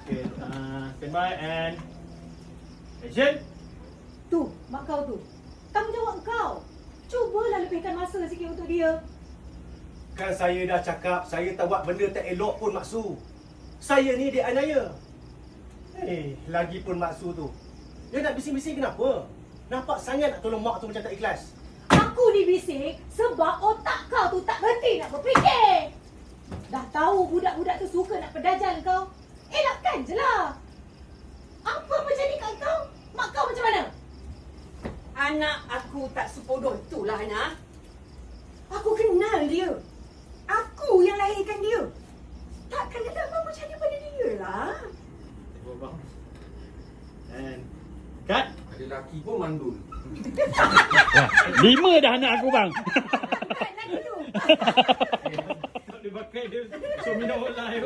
Okay, stand by and action. Tu, mak kau tu. Tanggungjawab kau. Cubalah lebihkan masa sikit untuk dia. Kan saya dah cakap, saya tak buat benda tak elok pun Mak Su. Saya ni dia anaya. Lagipun Mak Su tu. Dia nak bising-bising kenapa? Nampak sangat nak tolong mak tu macam tak ikhlas. Aku ni bising sebab otak kau tu tak berhenti nak berfikir. Dah tahu budak-budak tu suka nak pedajal kau. Elakkan je lah. Apa jadi kat kau? Mak kau macam mana? Anak aku tak sepodoh itulah, Ana. Aku kenal dia. Aku yang lahirkan dia. Takkan dia tak mahu jadi pada dia lah. Bang. And cut. Ada lelaki pun mandul. 5 dah anak aku bang. Lagi tu. Dia pakai dia so minum live.